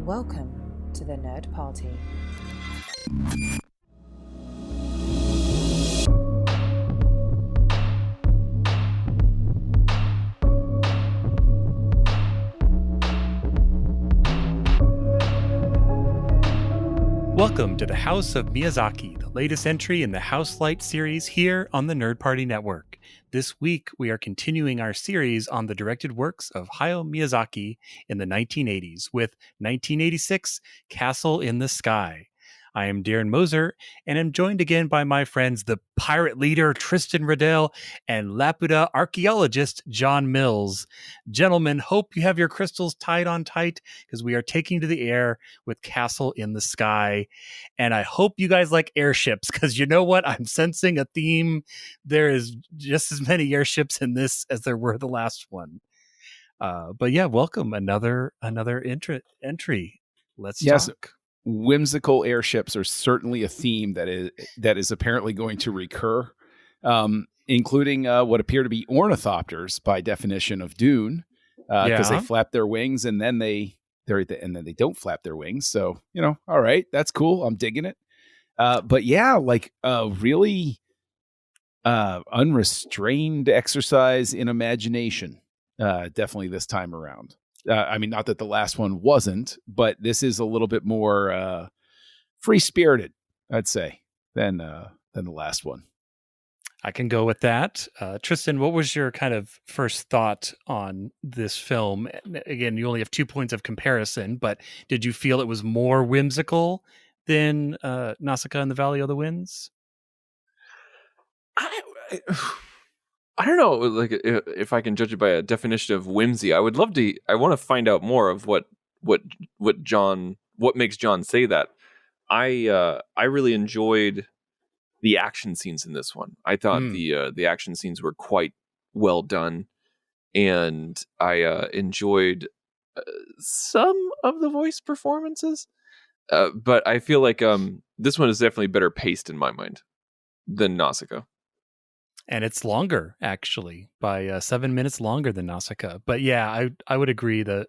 Welcome to the Nerd Party. Welcome to the House of Miyazaki, the latest entry in the Houselights series here on the Nerd Party Network. This week, we are continuing our series on the directed works of Hayao Miyazaki in the 1980s with 1986 Castle in the Sky. I am Darren Moser, and am joined again by my friends, the pirate leader Tristan Riddell and Laputa archaeologist John Mills. Gentlemen, hope you have your crystals tied on tight, because we are taking to the air with Castle in the Sky. And I hope you guys like airships, because you know what? I'm sensing a theme. There is just as many airships in this as there were the last one. But yeah, welcome. Another entry. Let's talk. Whimsical airships are certainly a theme that is apparently going to recur, including what appear to be ornithopters by definition of Dune, because they flap their wings and then they don't flap their wings. So, all right, that's cool. I'm digging it. But yeah, like really unrestrained exercise in imagination, definitely this time around. I mean, not that the last one wasn't, but this is a little bit more free-spirited, I'd say, than the last one. I can go with that. Tristan, what was your kind of first thought on this film? Again, you only have 2 points of comparison, but did you feel it was more whimsical than Nausicaa and the Valley of the Winds? I don't know, like if I can judge it by a definition of whimsy. I want to find out more of what makes John say that. I really enjoyed the action scenes in this one. I thought the action scenes were quite well done, and I enjoyed some of the voice performances. But I feel like this one is definitely better paced in my mind than Nausicaa. And it's longer, actually, by 7 minutes longer than Nausicaa. But yeah, I would agree that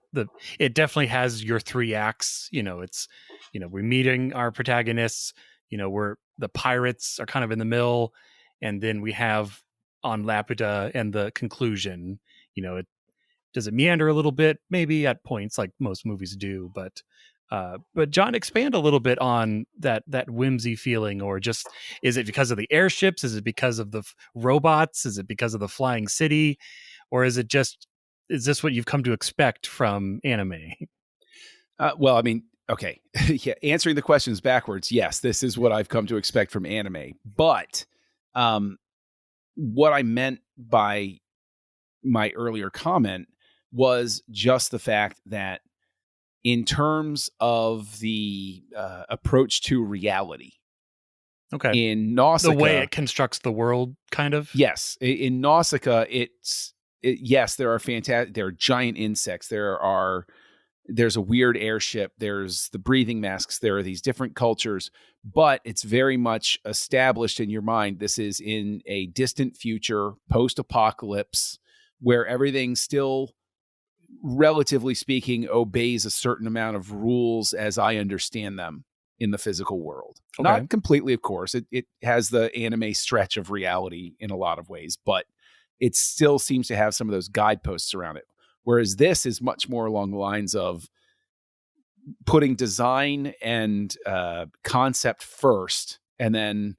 it definitely has your 3 acts. It's we're meeting our protagonists. We're the pirates are kind of in the middle, and then we have on Laputa and the conclusion. Does it meander a little bit? Maybe at points, like most movies do, but John, expand a little bit on that whimsy feeling, or just, is it because of the airships? Is it because of the robots? Is it because of the flying city? Or is this what you've come to expect from anime? Well, I mean, okay. Yeah, answering the questions backwards, yes, this is what I've come to expect from anime. But what I meant by my earlier comment was just the fact that in terms of the approach to reality. Okay. In Nausicaa, the way it constructs the world, kind of. Yes. In Nausicaa, yes, there are giant insects. There's a weird airship. There's the breathing masks. There are these different cultures, but it's very much established in your mind. This is in a distant future, post-apocalypse, where everything still, relatively speaking, obeys a certain amount of rules as I understand them in the physical world. Okay. Not completely, of course. It has the anime stretch of reality in a lot of ways, but it still seems to have some of those guideposts around it. Whereas this is much more along the lines of putting design and concept first, and then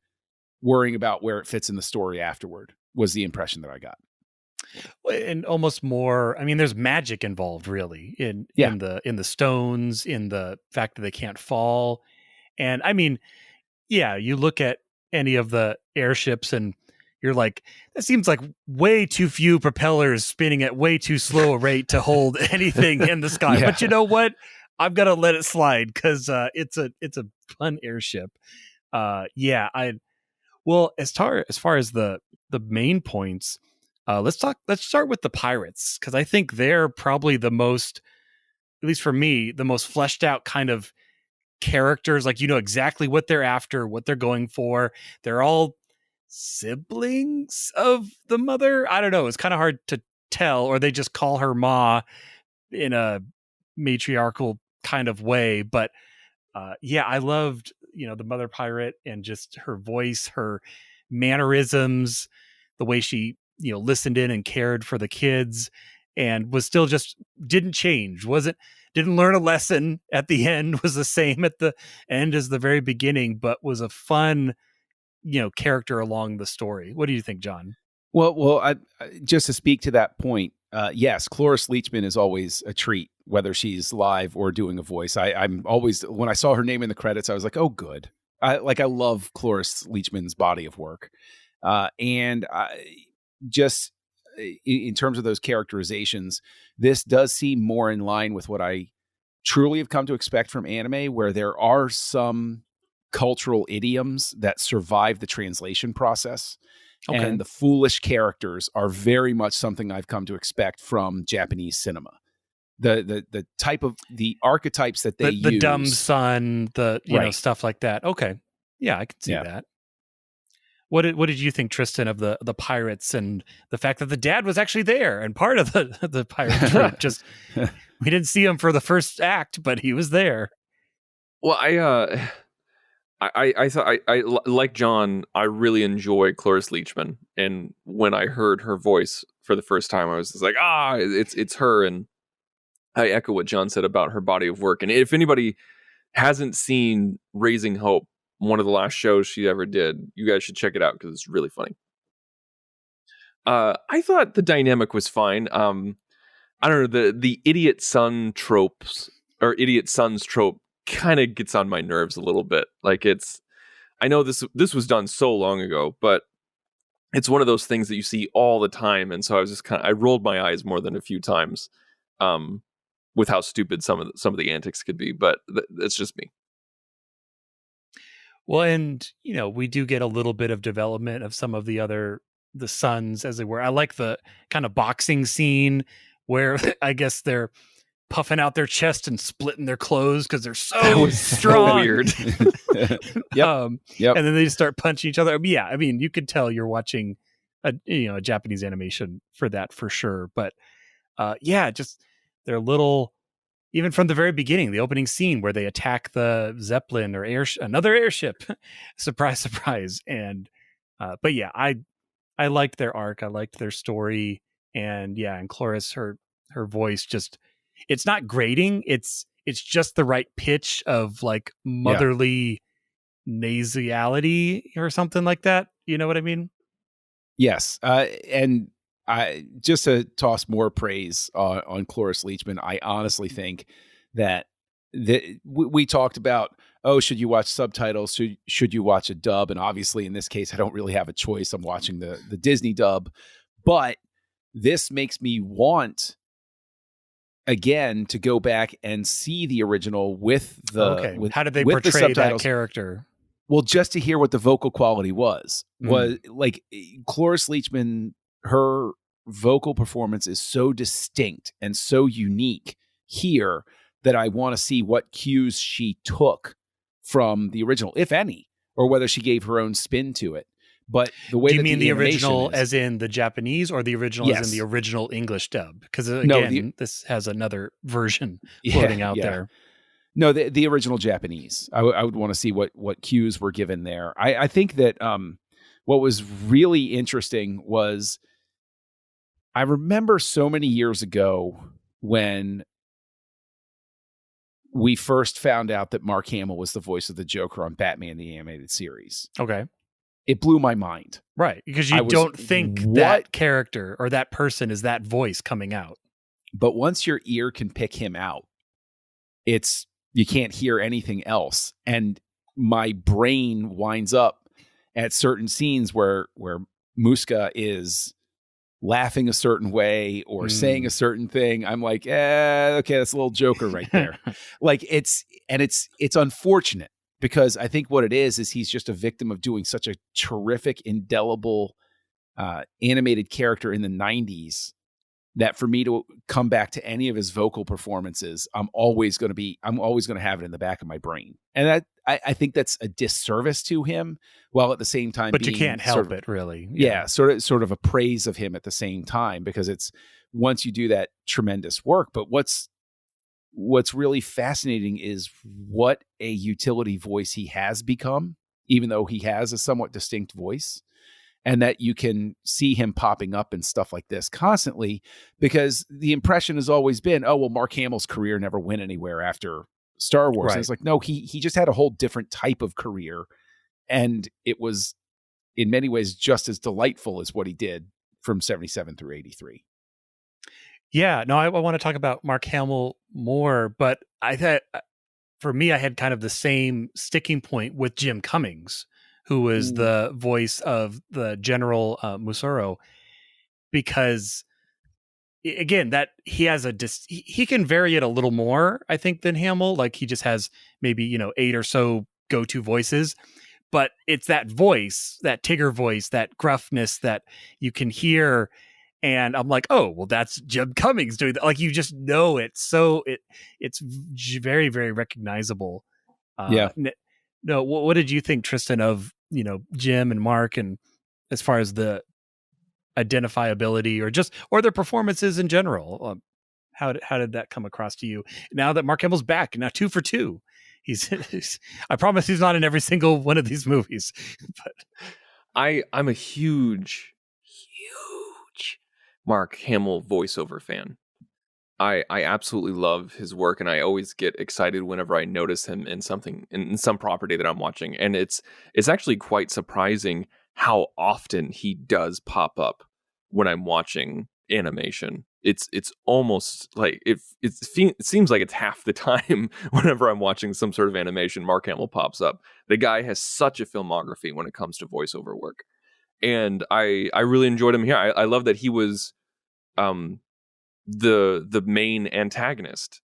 worrying about where it fits in the story afterward, was the impression that I got. And almost more, I mean, there's magic involved, really, in the stones, in the fact that they can't fall. And I mean, yeah, you look at any of the airships and you're like, that seems like way too few propellers spinning at way too slow a rate to hold anything in the sky. Yeah. But you know what? I've got to let it slide, because it's a fun airship. Well, as far as the main points, let's start with the pirates, because I think they're probably the most, at least for me, the most fleshed out kind of characters. Like, exactly what they're after, what they're going for. They're all siblings of the mother. I don't know. It's kind of hard to tell, or they just call her Ma in a matriarchal kind of way. But yeah, I loved, the mother pirate and just her voice, her mannerisms, the way she, listened in and cared for the kids, and was still just didn't change. Didn't learn a lesson at the end, was the same at the end as the very beginning, but was a fun, character along the story. What do you think, John? Well, just to speak to that point, yes, Cloris Leachman is always a treat, whether she's live or doing a voice. I'm always, when I saw her name in the credits, I was like, oh, good. I love Cloris Leachman's body of work. And just in terms of those characterizations, this does seem more in line with what I truly have come to expect from anime, where there are some cultural idioms that survive the translation process. Okay. And the foolish characters are very much something I've come to expect from Japanese cinema. The type of the archetypes that they use, the dumb son, stuff like that. Okay, yeah, I can see that. What did you think, Tristan, of the pirates and the fact that the dad was actually there and part of the pirate troop? Just we didn't see him for the first act, but he was there. Well, I thought I like John. I really enjoy Cloris Leachman, and when I heard her voice for the first time, I was just like, it's her. And I echo what John said about her body of work. And if anybody hasn't seen Raising Hope, one of the last shows she ever did, you guys should check it out because it's really funny. I thought the dynamic was fine. I don't know, the idiot son tropes or idiot sons trope kind of gets on my nerves a little bit. Like I know this was done so long ago, but it's one of those things that you see all the time. And so I was just I rolled my eyes more than a few times with how stupid some of the antics could be, but it's just me. Well, and we do get a little bit of development of some of the sons, as it were. I like the kind of boxing scene where I guess they're puffing out their chest and splitting their clothes because they're so strong. So weird. Yep. And then they just start punching each other. Yeah, I mean, you could tell you're watching a Japanese animation for that for sure. But just they're little. Even from the very beginning, the opening scene where they attack the Zeppelin or another airship, surprise, surprise. And but yeah, I liked their arc. I liked their story, and and Cloris, her voice just. It's not grating. It's just the right pitch of like motherly nasality or something like that. You know what I mean? Yes. And I just to toss more praise on Cloris Leachman, I honestly think that we talked about, should you watch subtitles? Should you watch a dub? And obviously in this case, I don't really have a choice. I'm watching the Disney dub, but this makes me want again to go back and see the original with the how did they portray that character? Well, just to hear what the vocal quality was like Cloris Leachman, her vocal performance is so distinct and so unique here that I want to see what cues she took from the original, if any, or whether she gave her own spin to it. But the way do you mean the original as in the Japanese, or the original as in the original English dub? Because again, this has another version floating out there. No, the original Japanese. I would want to see what cues were given there. I think that what was really interesting was I remember so many years ago when we first found out that Mark Hamill was the voice of the Joker on Batman the Animated Series. Okay. It blew my mind. Right. Because you don't think that character or that person is that voice coming out. But once your ear can pick him out, you can't hear anything else. And my brain winds up at certain scenes where Muska is laughing a certain way or saying a certain thing. I'm like, okay, that's a little Joker right there. Like it's unfortunate. Because I think what it is he's just a victim of doing such a terrific, indelible animated character in the 90s that for me to come back to any of his vocal performances, I'm always going to have it in the back of my brain. And that I think that's a disservice to him, while at the same time but you can't help it, really. Yeah, sort of a praise of him at the same time, because it's once you do that tremendous work. But what's what's really fascinating is what a utility voice he has become, even though he has a somewhat distinct voice, and that you can see him popping up and stuff like this constantly, because the impression has always been, oh, well, Mark Hamill's career never went anywhere after Star Wars. Right. And it's like, no, he just had a whole different type of career. And it was in many ways just as delightful as what he did from 77 through 83. Yeah, no, I want to talk about Mark Hamill more, but I thought for me, I had kind of the same sticking point with Jim Cummings, who was the voice of the General Musoro, because again, that he has he can vary it a little more, I think, than Hamill. Like he just has maybe 8 or so go-to voices, but it's that voice, that Tigger voice, that gruffness that you can hear. And I'm like, oh, well, that's Jim Cummings doing that. Like, you just know it. So it's very, very recognizable. Yeah. No, what did you think, Tristan, of, Jim and Mark, and as far as the identifiability or their performances in general? How did that come across to you now that Mark Hamill's back? Now 2 for 2. He's I promise he's not in every single one of these movies. But I'm a huge Mark Hamill voiceover fan. I absolutely love his work, and I always get excited whenever I notice him in something, in some property that I'm watching. And it's actually quite surprising how often he does pop up when I'm watching animation. It's almost like it seems like it's half the time whenever I'm watching some sort of animation, Mark Hamill pops up. The guy has such a filmography when it comes to voiceover work. And I really enjoyed him here. I love that he was the main antagonist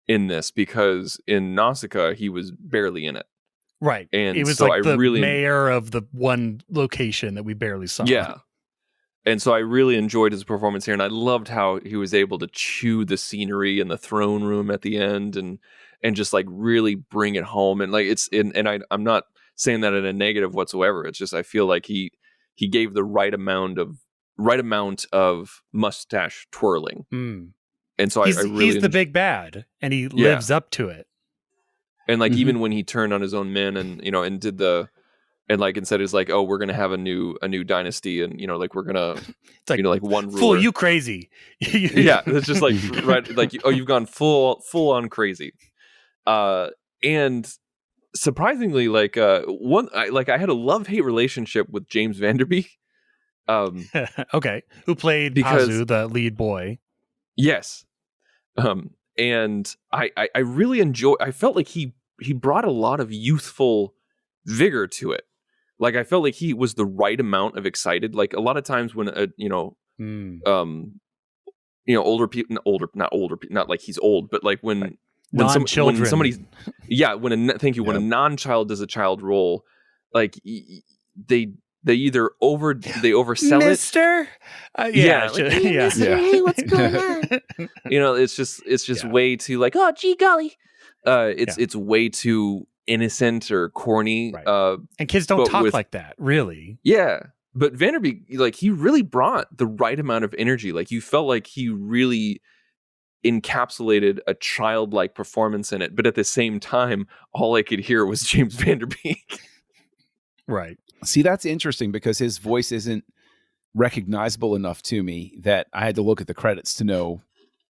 in this, because in Nausicaa he was barely in it. Right. And it was so like I the really mayor of the one location that we barely saw. Yeah. And so I really enjoyed his performance here, and I loved how he was able to chew the scenery in the throne room at the end and just like really bring it home. And like I'm not saying that in a negative whatsoever. It's just I feel like he gave the right amount of mustache twirling. And so I really he's the big bad, and he lives up to it. And like even when he turned on his own men and and did and like instead is like, oh, we're gonna have a new dynasty, and like we're gonna it's like, like one ruler. Fool, you crazy. Yeah, it's just like right, like you've gone full on crazy. And surprisingly, like I had a love-hate relationship with James Van Der Beek. Okay, who played Pazu, the lead boy? Yes. And I really I felt like he brought a lot of youthful vigor to it. Like I felt like he was the right amount of excited. Like a lot of times when older people, not like he's old, but like when somebody, when a non-child does a child role, like they either oversell Mister? it. Mister, hey, what's going on? It's just way too like, oh, gee golly. It's way too innocent or corny. Right. And kids don't talk like that, really. Yeah. But Van Der Beek, like, he really brought the right amount of energy. Like, you felt like he really encapsulated a childlike performance in it. But at the same time, all I could hear was James Van Der Beek. Right. See, that's interesting because his voice isn't recognizable enough to me that I had to look at the credits to know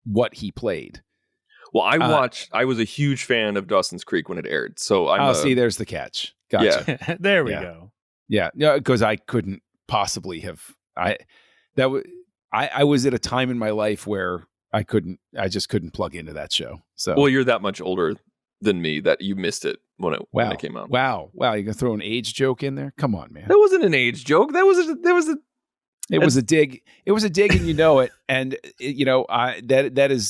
what he played. Well, I was a huge fan of Dawson's Creek when it aired. So see, there's the catch. Gotcha. Yeah. There we go. Yeah. No, because I couldn't possibly have. I was at a time in my life where I just couldn't plug into that show. So, well, you're that much older than me that you missed it when it came out. Wow. You gonna throw an age joke in there? Come on, man. That wasn't an age joke. It was a dig. It was a dig, and you know it. And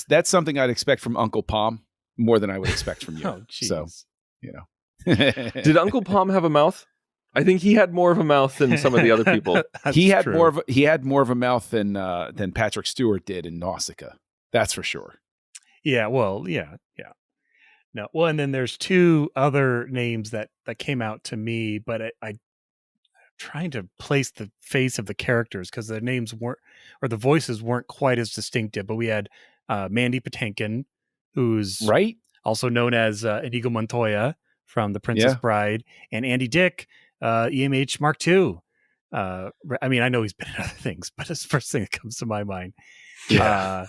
that's something I'd expect from Uncle Palm more than I would expect from you. Oh, geez. So, Did Uncle Palm have a mouth? I think he had more of a mouth than some of the other people. He had more of a mouth than Patrick Stewart did in Nausicaa. That's for sure. Yeah. Well. Yeah. No. Well, and then there's 2 other names that came out to me, but I trying to place the face of the characters because the names weren't, or the voices weren't quite as distinctive. But we had Mandy Patinkin, who's right, also known as Inigo Montoya from The Princess Bride, and Andy Dick, EMH Mark II. I mean, I know he's been in other things, but it's the first thing that comes to my mind. Yeah.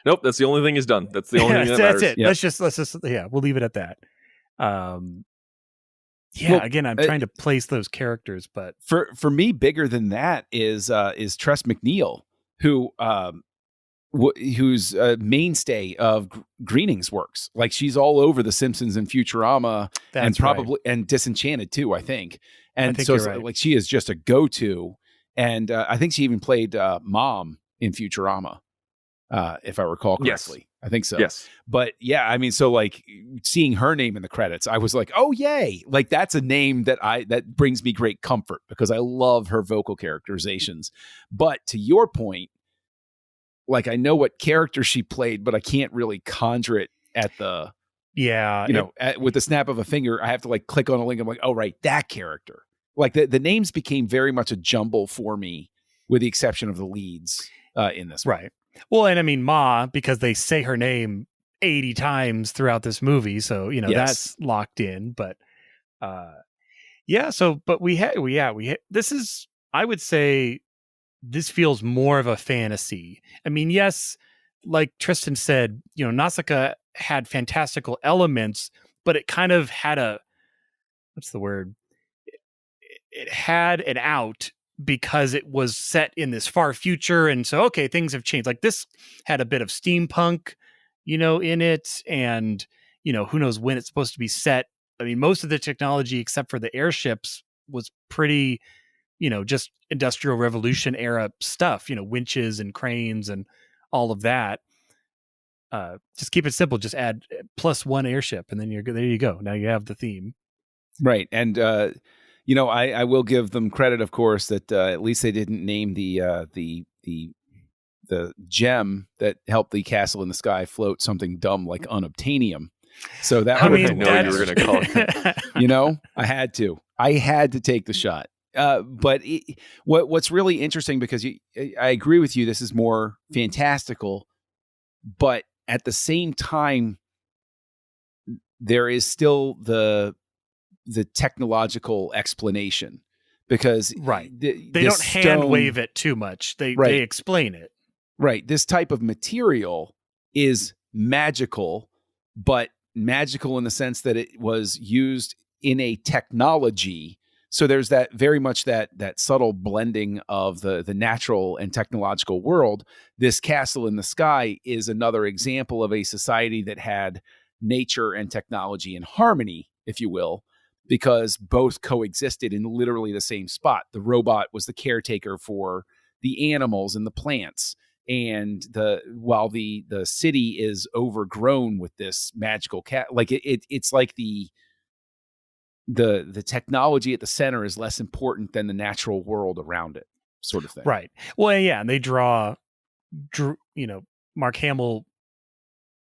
Nope, that's the only thing he's done. That's the only thing that matters. That's it. Yep. Let's just we'll leave it at that. Again, I'm trying to place those characters, but for me, bigger than that is Tress MacNeille, who's a mainstay of Groening's works. Like, she's all over The Simpsons and Futurama, and probably and Disenchanted too, I think. And so it's like she is just a go-to. And I think she even played Mom in Futurama, if I recall correctly. Yes. I think so. Yes. But yeah, I mean, so like seeing her name in the credits, I was like, oh yay. Like, that's a name that brings me great comfort because I love her vocal characterizations. But to your point, like, I know what character she played, but I can't really conjure it at the, with the snap of a finger. I have to like click on a link. I'm like, oh, right, that character. Like the names became very much a jumble for me, with the exception of the leads in this one. Right. Well, and I mean, Ma, because they say her name 80 times throughout this movie. So, that's locked in. But this is, I would say, this feels more of a fantasy. I mean, yes, like Tristan said, Nausicaa had fantastical elements, but it kind of had what's the word? It had an out because it was set in this far future. And so, okay, things have changed. Like, this had a bit of steampunk, in it. And, who knows when it's supposed to be set. I mean, most of the technology, except for the airships, was pretty, just Industrial Revolution era stuff, winches and cranes and all of that. Just keep it simple. Just add +1 airship, and then there you go. Now you have the theme. Right. And, I will give them credit, of course, that at least they didn't name the gem that helped the castle in the sky float something dumb like unobtainium. So that would have known you were going to call it. I had to take the shot. But what's really interesting, because I agree with you, this is more fantastical, but at the same time, there is still the technological explanation, because they don't hand wave it too much. They explain it. Right. This type of material is magical, but magical in the sense that it was used in a technology. So there's that very much that subtle blending of the natural and technological world. This castle in the sky is another example of a society that had nature and technology in harmony, if you will, because both coexisted in literally the same spot. The robot was the caretaker for the animals and the plants, and while the city is overgrown with this magical like it's like the technology at the center is less important than the natural world around it, sort of thing. Right. Well, yeah, and they drew, Mark Hamill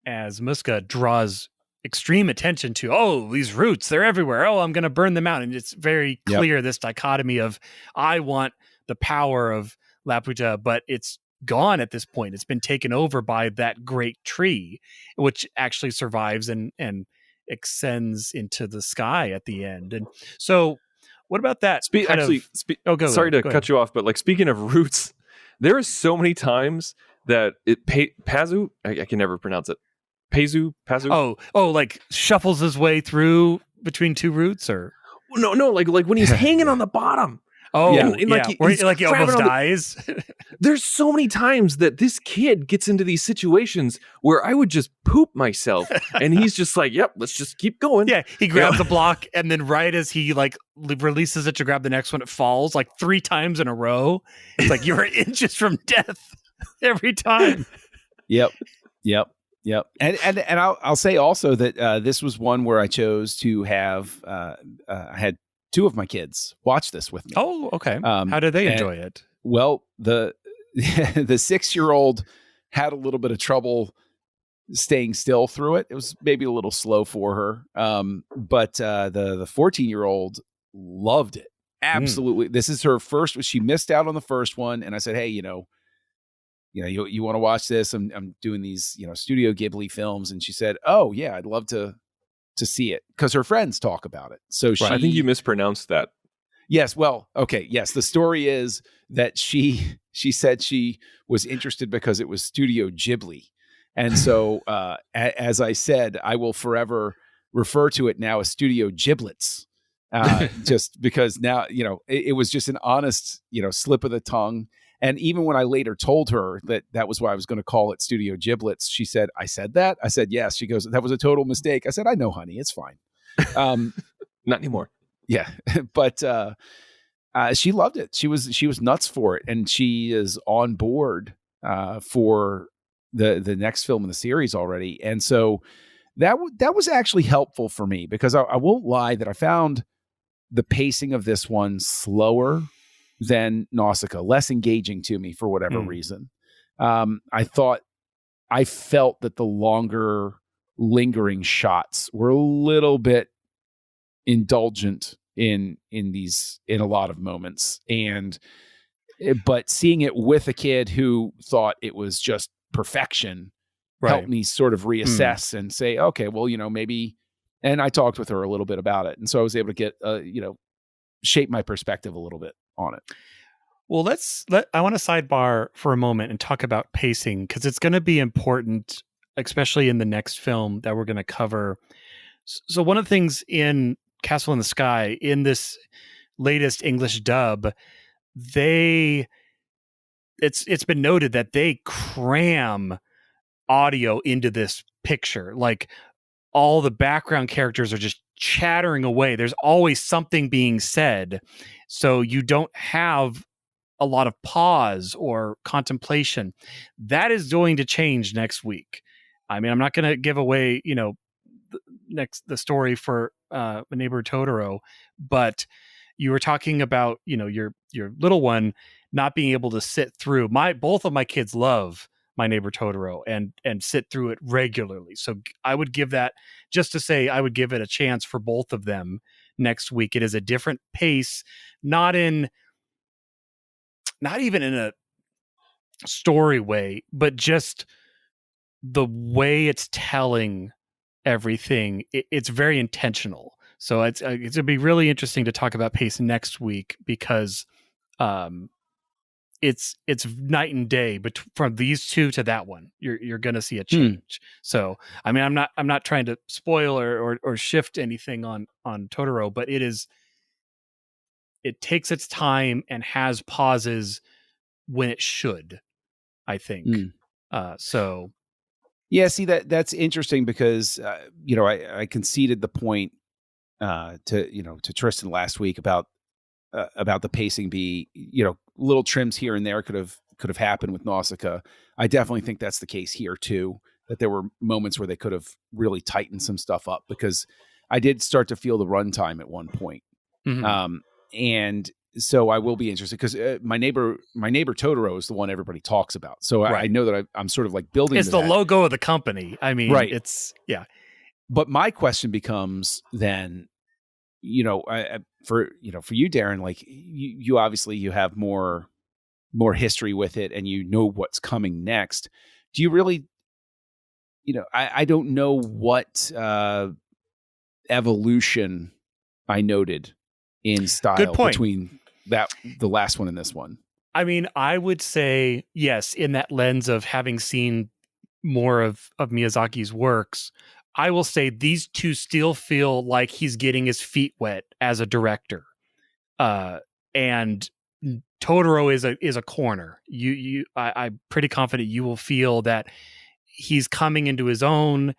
as Muska draws extreme attention to, these roots, they're everywhere. I'm going to burn them out. And it's very clear, this dichotomy of, I want the power of Laputa, but it's gone at this point. It's been taken over by that great tree, which actually survives and extends into the sky at the end. And so what about that? Sorry to cut you off, but like, speaking of roots, there are so many times that Pazu, I can never pronounce it. Pazu. Like shuffles his way through between two roots, or no, like when he's hanging on the bottom. Where he almost dies. There's so many times that this kid gets into these situations where I would just poop myself, and he's just like, "Yep, let's just keep going." Yeah, he grabs a block, and then right as he like releases it to grab the next one, it falls like 3 times in a row. It's like you're inches from death every time. Yep. And I'll say also that this was one where I chose to have I had 2 of my kids watch this with me. Oh, okay. How did they enjoy it? Well, the 6-year-old had a little bit of trouble staying still through it. It was maybe a little slow for her. But the 14-year-old loved it. Absolutely. This is her first. She missed out on the first one. And I said, hey, you want to watch this? I'm doing these, Studio Ghibli films. And she said, oh yeah, I'd love to see it, because her friends talk about it. So I think you mispronounced that. Yes. Well, okay. Yes. The story is that she said she was interested because it was Studio Ghibli. And so, as I said, I will forever refer to it now as Studio Giblets, just because now, it was just an honest, slip of the tongue. And even when I later told her that was why I was going to call it Studio Giblets, she said, I said that? I said, yes. She goes, that was a total mistake. I said, I know, honey, it's fine. Not anymore. Yeah. But she loved it. She was nuts for it. And she is on board for the next film in the series already. And so that was actually helpful for me, because I won't lie that I found the pacing of this one slower than Nausicaa, less engaging to me for whatever reason. I felt that the longer lingering shots were a little bit indulgent in a lot of moments, but seeing it with a kid who thought it was just perfection helped me sort of reassess and say, okay, well, maybe. And I talked with her a little bit about it, and so I was able to get shape my perspective a little bit on it. Well, I want to sidebar for a moment and talk about pacing, because it's going to be important, especially in the next film that we're going to cover. So one of the things in Castle in the Sky, in this latest English dub, it's been noted that they cram audio into this picture. Like, all the background characters are just chattering away. There's always something being said. So you don't have a lot of pause or contemplation. That is going to change next week. I mean, I'm not going to give away, the story for My Neighbor Totoro, but you were talking about, your little one not being able to sit through. Both of my kids love My Neighbor Totoro and sit through it regularly. So I would give that, just to say, I would give it a chance for both of them next week. It is a different pace, not even in a story way, but just the way it's telling everything. It's very intentional. So it's going to be really interesting to talk about pace next week, because it's night and day, but from these two to that one, you're going to see a change. So, I mean, I'm not trying to spoil or shift anything on Totoro, but it takes its time and has pauses when it should, I think. So yeah, see, that's interesting, because I conceded the point to Tristan last week about the pacing be, little trims here and there could have happened with Nausicaa. I definitely think that's the case here too, that there were moments where they could have really tightened some stuff up, because I did start to feel the runtime at one point. And so I will be interested, because my neighbor Totoro is the one everybody talks about. So I know that I'm sort of like building. It's the logo of the company. I mean, it's But my question becomes then, for you, Darren, like you obviously you have more history with it, and you know what's coming next. Do you really, I don't know what evolution I noted in style between the last one and this one. I mean, I would say yes, in that lens of having seen more of Miyazaki's works. I will say these two still feel like he's getting his feet wet as a director, and Totoro is a corner. I'm pretty confident you will feel that he's coming into his own,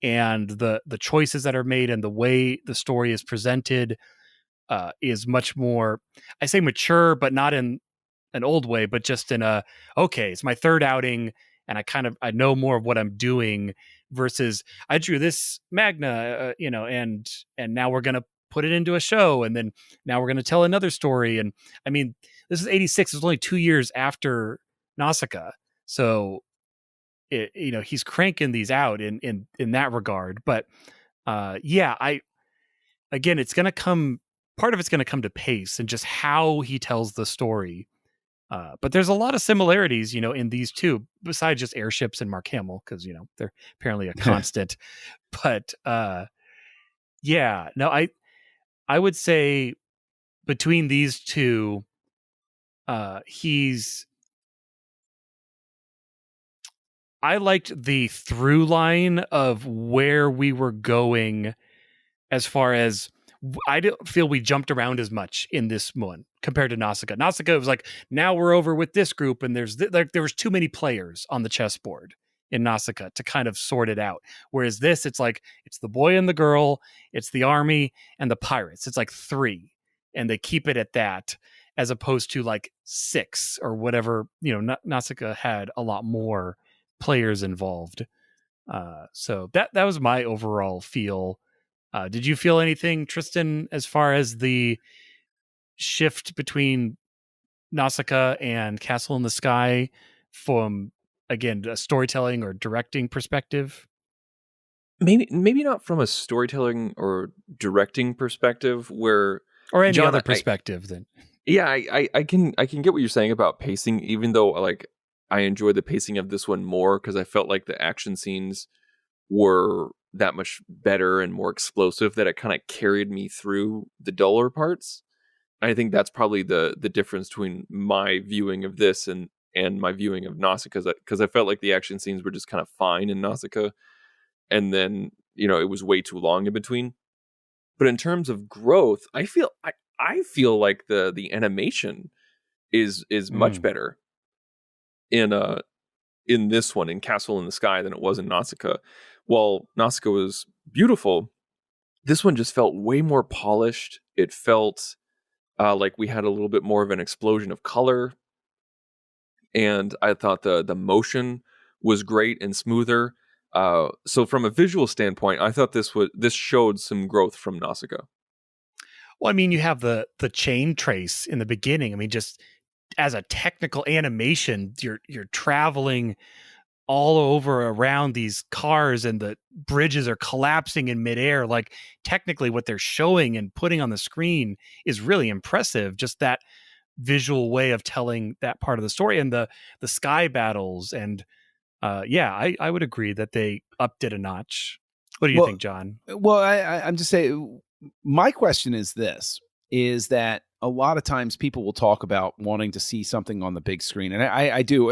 and the choices that are made and the way the story is presented is much more, I say mature, but not in an old way, but just in it's my third outing, and I know more of what I'm doing, versus I drew this Magna, and now we're going to put it into a show, and then now we're going to tell another story. And I mean, this is 86. It's only 2 years after Nausicaa. So, he's cranking these out in that regard. But again, it's going to come, part of it's going to come to pace and just how he tells the story. But there's a lot of similarities, in these two, besides just airships and Mark Hamill, because they're apparently a constant. But yeah, no, I would say between these two, I liked the through line of where we were going, as far as I don't feel we jumped around as much in this one compared to Nausicaa. Nausicaa was like, now we're over with this group, and there was too many players on the chessboard in Nausicaa to kind of sort it out. Whereas this, it's like, it's the boy and the girl, it's the army and the pirates. It's like 3, and they keep it at that, as opposed to like 6 or whatever. Nausicaa had a lot more players involved. So that was my overall feel. Did you feel anything, Tristan, as far as the shift between Nausicaa and Castle in the Sky from, again, a storytelling or directing perspective? Maybe not from a storytelling or directing perspective, or any John, other perspective. Then yeah, I can get what you're saying about pacing, even though like I enjoyed the pacing of this one more because I felt like the action scenes were that much better and more explosive, that it kind of carried me through the duller parts. I think that's probably the difference between my viewing of this and my viewing of Nausicaa, because I felt like the action scenes were just kind of fine in Nausicaa, and then it was way too long in between. But in terms of growth, I feel like the animation is much better in this one, in Castle in the Sky, than it was in Nausicaa. While Nausicaa was beautiful, this one just felt way more polished. It felt like we had a little bit more of an explosion of color, and I thought the motion was great and smoother. So from a visual standpoint, I thought this showed some growth from Nausicaa. Well, I mean, you have the chain trace in the beginning. I mean, just as a technical animation, you're traveling all over around these cars, and the bridges are collapsing in midair. Like, technically what they're showing and putting on the screen is really impressive. Just that visual way of telling that part of the story, and the sky battles. And I would agree that they upped it a notch. What do you think, John? Well, I'm just saying, my question is this, is that a lot of times people will talk about wanting to see something on the big screen. And I do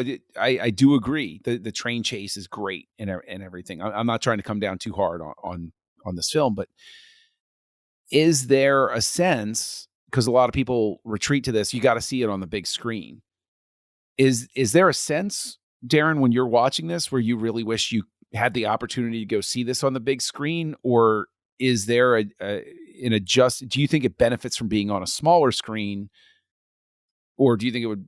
agree. The train chase is great and everything. I'm not trying to come down too hard on this film, but is there a sense, because a lot of people retreat to this, you got to see it on the big screen. Is there a sense, Darren, when you're watching this, where you really wish you had the opportunity to go see this on the big screen? Or is there do you think it benefits from being on a smaller screen, or do you think it would,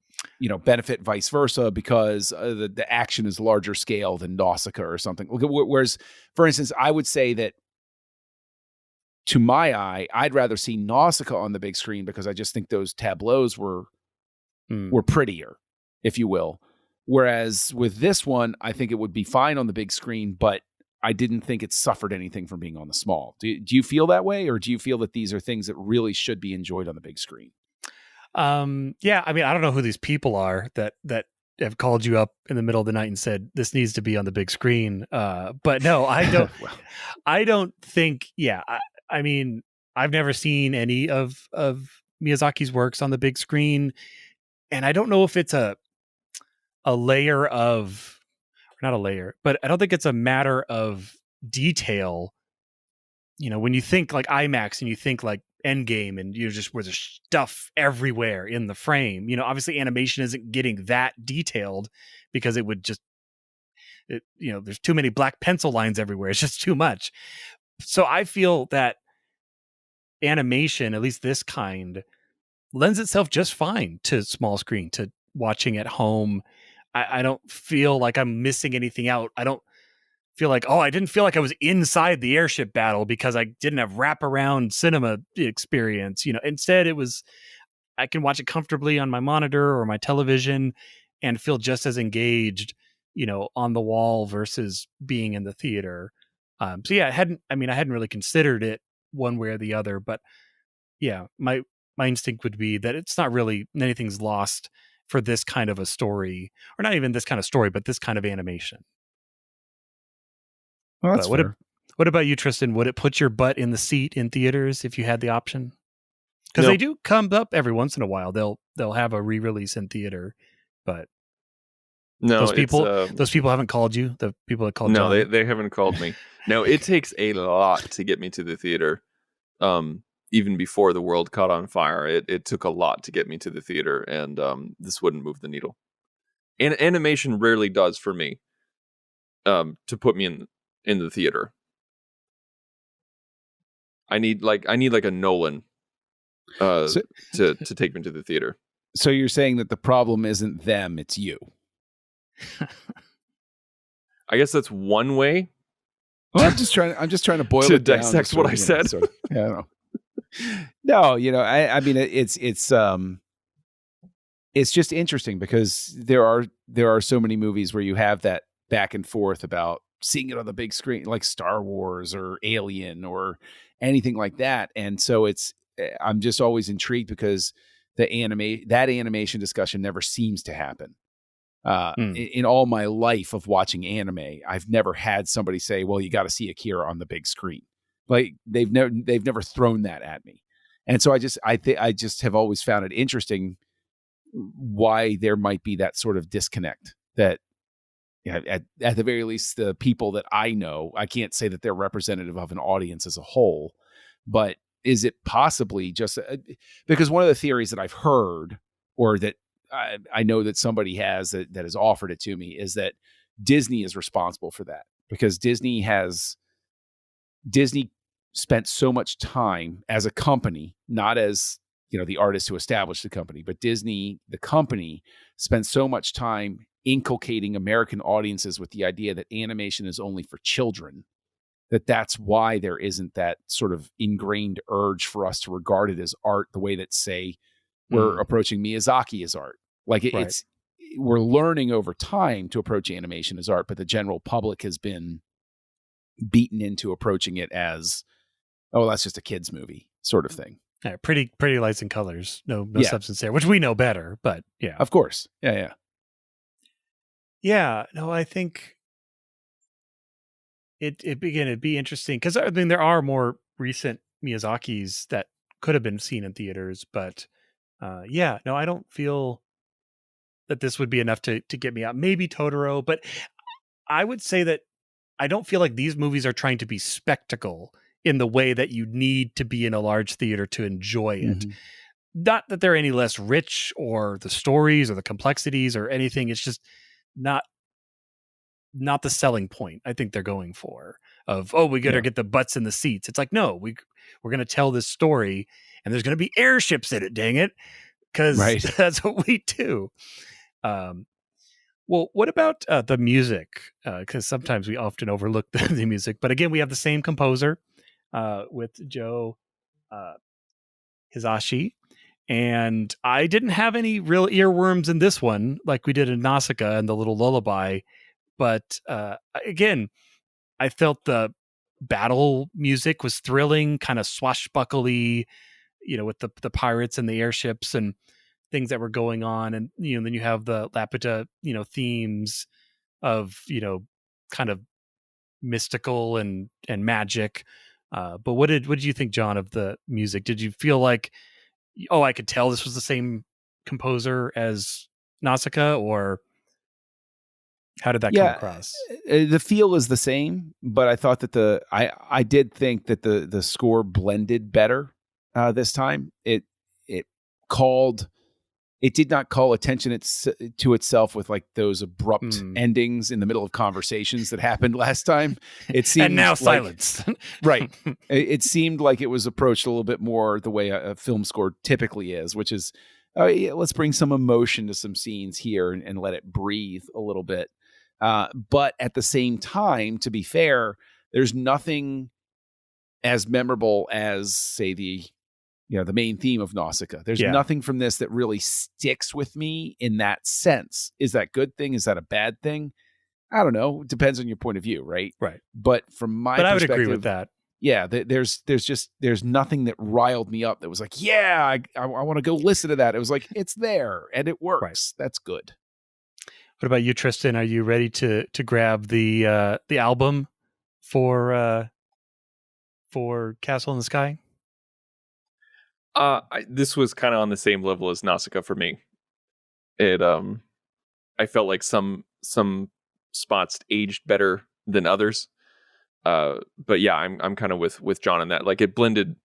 benefit vice versa because the action is larger scale than Nausicaa or something? Whereas, for instance, I would say that, to my eye, I'd rather see Nausicaa on the big screen because I just think those tableaus were prettier, if you will. Whereas with this one, I think it would be fine on the big screen, but I didn't think it suffered anything from being on the small. Do you feel that way, or do you feel that these are things that really should be enjoyed on the big screen? Yeah, I mean, I don't know who these people are that have called you up in the middle of the night and said this needs to be on the big screen. But no, I don't. Well, I don't think. Yeah, I mean, I've never seen any of Miyazaki's works on the big screen, and I don't know if it's a layer of, not a layer, but I don't think it's a matter of detail. When you think like IMAX and you think like Endgame, and just where there's stuff everywhere in the frame, obviously animation isn't getting that detailed because it would just, there's too many black pencil lines everywhere. It's just too much. So I feel that animation, at least this kind, lends itself just fine to small screen, to watching at home. I don't feel like I'm missing anything out. I don't feel like, I didn't feel like I was inside the airship battle because I didn't have wraparound cinema experience. Instead, it was, I can watch it comfortably on my monitor or my television and feel just as engaged, on the wall versus being in the theater. So yeah, I hadn't really considered it one way or the other, but yeah, my instinct would be that it's not really, anything's lost for this kind of a story, or not even this kind of story, but this kind of animation. Well, that's but fair. What about you, Tristan? Would it put your butt in the seat in theaters if you had the option? Because No. they do come up every once in a while. They'll have a re-release in theater, but No, those people haven't called you. The people that called no, John. they haven't called me. No, it takes a lot to get me to the theater. Even before the world caught on fire, it took a lot to get me to the theater, and this wouldn't move the needle. And animation rarely does for me. To put me in the theater, I need like a Nolan to take me to the theater. So you're saying that the problem isn't them, it's you. I guess that's one way. Well, I'm just trying to boil To it down. dissect what I said. I don't know. No, I mean it's just interesting because there are so many movies where you have that back and forth about seeing it on the big screen, like Star Wars or Alien or anything like that. And so I'm just always intrigued because that animation discussion never seems to happen. In all my life of watching anime, I've never had somebody say, well, you got to see Akira on the big screen. Like they've never thrown that at me. And so I just have always found it interesting why there might be that sort of disconnect that at the very least, the people that I know, I can't say that they're representative of an audience as a whole, but is it possibly just because one of the theories that I've heard or that I know that somebody has that has offered it to me is that Disney is responsible for that because Disney spent so much time as a company, not as, the artist who established the company, but Disney, the company, spent so much time inculcating American audiences with the idea that animation is only for children, that's why there isn't that sort of ingrained urge for us to regard it as art the way that, say, we're approaching Miyazaki as art. Like we're learning over time to approach animation as art, but the general public has been beaten into approaching it as, oh, that's just a kid's movie sort of thing. Yeah, pretty lights and colors. No substance there, which we know better, but yeah. Of course. Yeah. Yeah, no, I think it'd be interesting because I mean there are more recent Miyazakis that could have been seen in theaters, but I don't feel that this would be enough to get me out. Maybe Totoro, but I would say that I don't feel like these movies are trying to be spectacle in the way that you need to be in a large theater to enjoy it. Mm-hmm. Not that they're any less rich or the stories or the complexities or anything. It's just not the selling point I think they're going for of, we got to get the butts in the seats. It's like, no, we're going to tell this story and there's going to be airships in it, dang it. Because that's what we do. Well, what about the music? Because sometimes we often overlook the music. But again, we have the same composer with Joe Hisashi. And I didn't have any real earworms in this one, like we did in Nausicaa and the little lullaby. But again, I felt the battle music was thrilling, kind of swashbuckly, with the pirates and the airships and things that were going on. And, then you have the Laputa, themes of, kind of mystical and magic. But what did you think, John, of the music? Did you feel like, I could tell this was the same composer as Nausicaa, or how did that come across? The feel is the same, but I thought that I did think that the score blended better this time. It did not call attention to itself with like those abrupt endings in the middle of conversations that happened last time. It seemed and now silence. Right. It seemed like it was approached a little bit more the way a film score typically is, which is, let's bring some emotion to some scenes here and let it breathe a little bit. But at the same time, to be fair, there's nothing as memorable as, say, the main theme of Nausicaa. There's nothing from this that really sticks with me in that sense. Is that a good thing? Is that a bad thing? I don't know. It depends on your point of view, right? Right. But from my perspective, I would agree with that. yeah, there's nothing that riled me up that was like, yeah, I want to go listen to that. It was like, it's there and it works. Right. That's good. What about you, Tristan? Are you ready to grab the album for Castle in the Sky? This was kind of on the same level as Nausicaa for me. It I felt like some spots aged better than others. But yeah, I'm kind of with John on that. Like it blended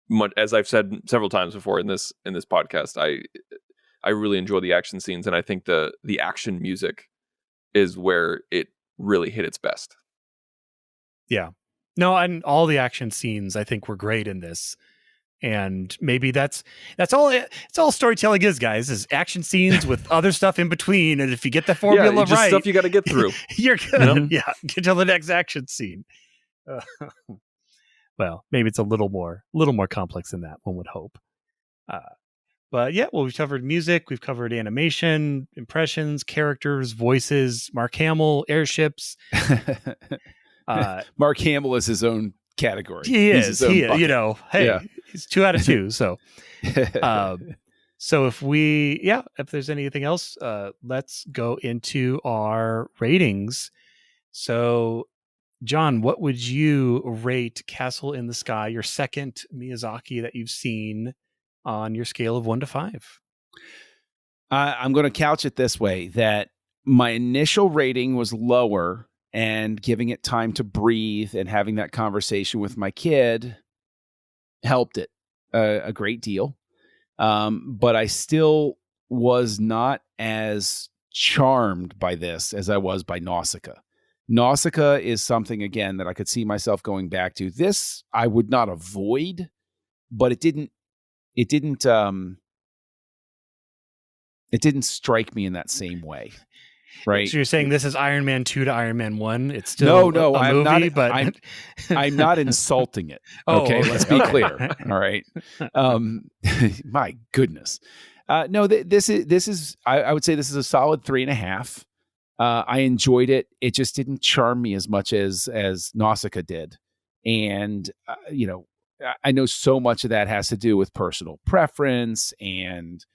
much, as I've said several times before in this podcast. I really enjoy the action scenes, and I think the action music is where it really hit its best. Yeah. No, and all the action scenes I think were great in this. And maybe that's all it's all storytelling is, guys, is action scenes with other stuff in between. And if you get the formula just right, stuff you got to get through. You're gonna get to the next action scene. Well, maybe it's a little more complex than that, one would hope. But yeah, well, we've covered music, we've covered animation, impressions, characters, voices, Mark Hamill, airships. Mark Hamill is his own category. He's his own bucket. Hey, he's 2 out of 2. So, so if there's anything else, let's go into our ratings. So, John, what would you rate Castle in the Sky, your second Miyazaki that you've seen, on your scale of 1 to 5? I'm going to couch it this way, that my initial rating was lower, and giving it time to breathe and having that conversation with my kid helped it a great deal. But I still was not as charmed by this as I was by Nausicaa. Nausicaa is something, again, that I could see myself going back to. This I would not avoid, but it didn't strike me in that same way. Right. So you're saying this is Iron Man 2 to Iron Man 1. It's still no, a I'm movie, not, but I'm not insulting it. Okay, let's be clear. All right. My goodness. No, this is I would say this is a solid 3.5. I enjoyed it. It just didn't charm me as much as Nausicaa did. And I know so much of that has to do with personal preference and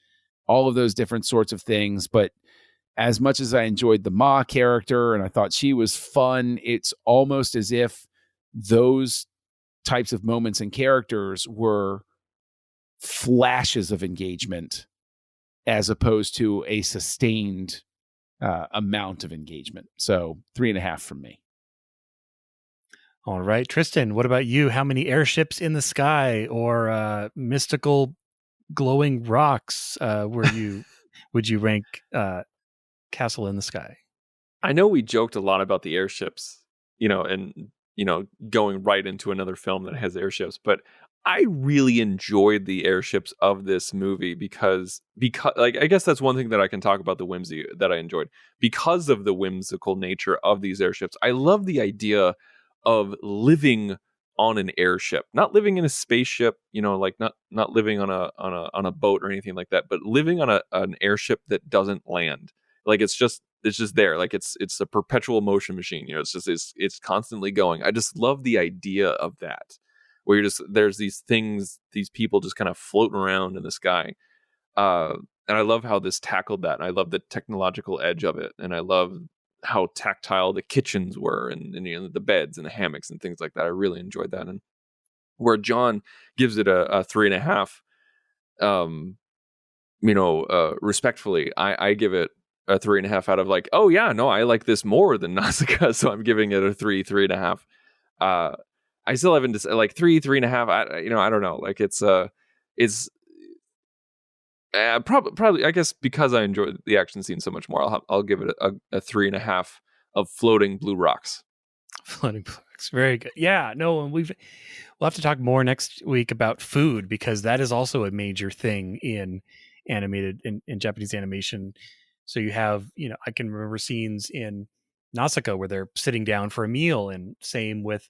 all of those different sorts of things, but as much as I enjoyed the Ma character and I thought she was fun, it's almost as if those types of moments and characters were flashes of engagement as opposed to a sustained amount of engagement. So 3.5 from me. All right, Tristan, what about you? How many airships in the sky or mystical glowing rocks would you rank Castle in the Sky? I know we joked a lot about the airships, and going right into another film that has airships, but I really enjoyed the airships of this movie because like, I guess that's one thing that I can talk about, the whimsy that I enjoyed because of the whimsical nature of these airships. I love the idea of living on an airship, not living in a spaceship, like not living on a boat or anything like that, but living on an airship that doesn't land. Like it's just there. Like it's a perpetual motion machine. It's constantly going. I just love the idea of that, where there's these people just kind of floating around in the sky. And I love how this tackled that. And I love the technological edge of it. And I love how tactile the kitchens were and the beds and the hammocks and things like that. I really enjoyed that. And where John gives it a 3.5, respectfully, I give it a 3.5 out of like, oh yeah, no, I like this more than Nausicaa, so I'm giving it a 3.5. I still haven't like 3.5. I don't know. Like it's probably I guess because I enjoy the action scene so much more, I'll give it a 3.5 of floating blue rocks. Floating blue rocks, very good. Yeah, no, and we'll have to talk more next week about food because that is also a major thing in animated in Japanese animation. So you have, I can remember scenes in Nausicaa where they're sitting down for a meal, and same with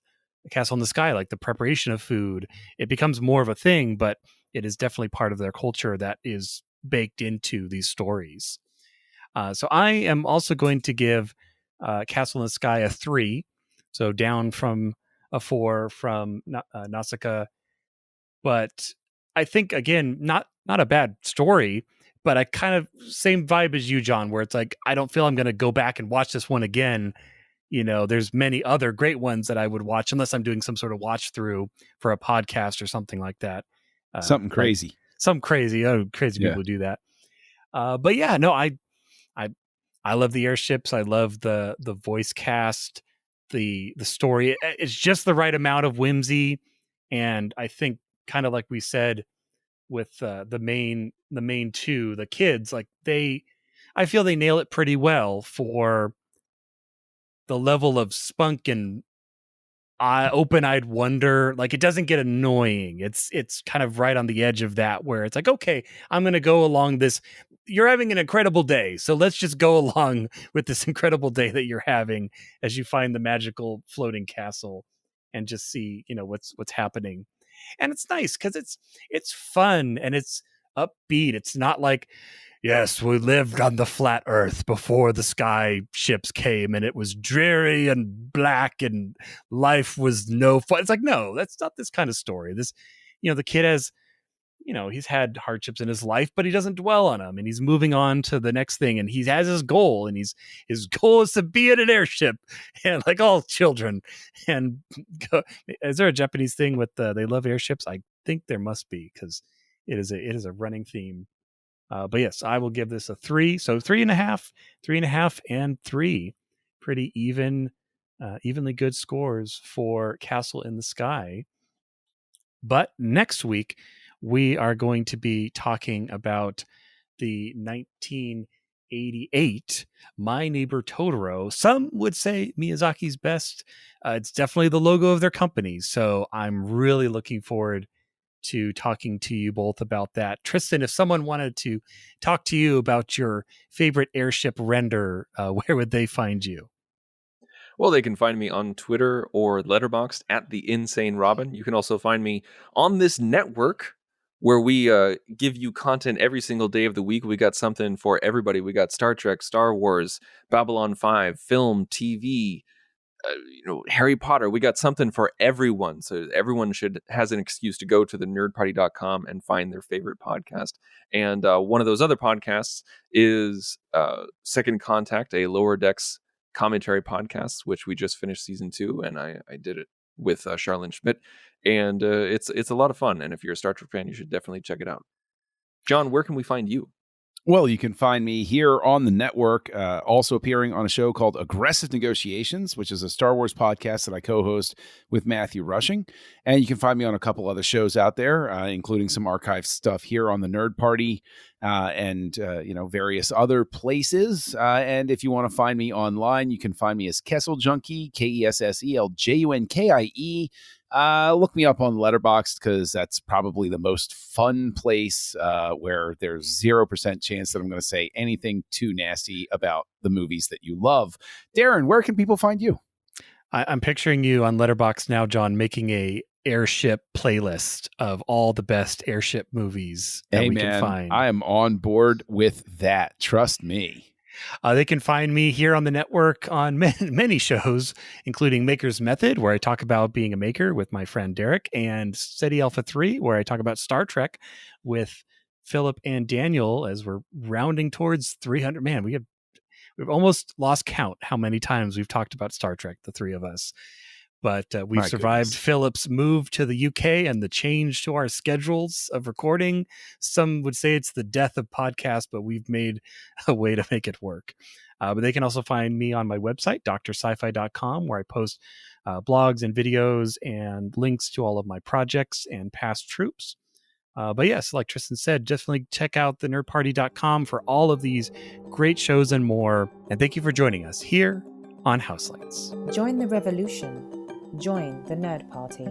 Castle in the Sky, like the preparation of food. It becomes more of a thing, but it is definitely part of their culture that is baked into these stories. So I am also going to give Castle in the Sky a 3. So down from a 4 from Nausicaa. But I think, again, not a bad story, but I kind of same vibe as you, John, where it's like, I don't feel I'm going to go back and watch this one again. There's many other great ones that I would watch unless I'm doing some sort of watch through for a podcast or something like that. Something crazy. Right? Some crazy people do that. But yeah, no, I love the airships. I love the voice cast, the story. It's just the right amount of whimsy, and I think, kind of like we said with the main two, the kids, like I feel they nail it pretty well for the level of spunk and open-eyed wonder. Like, it doesn't get annoying. It's kind of right on the edge of that, where it's like, okay, I'm going to go along this. You're having an incredible day, so let's just go along with this incredible day that you're having as you find the magical floating castle and just see, what's happening. And it's nice because it's fun and it's upbeat. It's not like, yes, we lived on the flat earth before the sky ships came and it was dreary and black and life was no fun. It's like, no, that's not this kind of story. This, the kid has, he's had hardships in his life, but he doesn't dwell on them, and he's moving on to the next thing, and he has his goal, and his goal is to be in an airship, and like all children. And is there a Japanese thing with they love airships? I think there must be, because it is a running theme. But yes, I will give this a 3. So 3.5, and 3. Pretty evenly good scores for Castle in the Sky. But next week, we are going to be talking about the 1988 My Neighbor Totoro. Some would say Miyazaki's best. It's definitely the logo of their company. So I'm really looking forward to talking to you both about that. Tristan, if someone wanted to talk to you about your favorite airship render, where would they find you? Well, they can find me on Twitter or Letterboxd at The Insane Robin. You can also find me on this network where we give you content every single day of the week. We got something for everybody. We got Star Trek, Star Wars, Babylon 5, film, TV, Harry Potter. We got something for everyone. So everyone has an excuse to go to the nerdparty.com and find their favorite podcast. And one of those other podcasts is Second Contact, a Lower Decks commentary podcast, which we just finished season 2, and I did it with Charlene Schmidt, and it's a lot of fun. And if you're a Star Trek fan, you should definitely check it out. John, where can we find you? Well, you can find me here on the network, also appearing on a show called Aggressive Negotiations, which is a Star Wars podcast that I co-host with Matthew Rushing. And you can find me on a couple other shows out there, including some archive stuff here on the Nerd Party and various other places. And if you want to find me online, you can find me as Kessel Junkie, KESSELJUNKIE. Look me up on Letterboxd, because that's probably the most fun place where there's 0% chance that I'm going to say anything too nasty about the movies that you love. Darren, where can people find you? I'm picturing you on Letterboxd now, John, making a airship playlist of all the best airship movies that we can find. I am on board with that. Trust me. They can find me here on the network on many shows, including Maker's Method, where I talk about being a maker with my friend Derek, and SETI Alpha 3, where I talk about Star Trek with Philip and Daniel, as we're rounding towards 300. Man, we've almost lost count how many times we've talked about Star Trek, the three of us. But we've survived Philip's move to the UK and the change to our schedules of recording. Some would say it's the death of podcasts, but we've made a way to make it work. But they can also find me on my website, drsci-fi.com, where I post blogs and videos and links to all of my projects and past troops. But yes, like Tristan said, definitely check out the nerdparty.com for all of these great shows and more. And thank you for joining us here on Houselights. Join the revolution. Join the Nerd Party.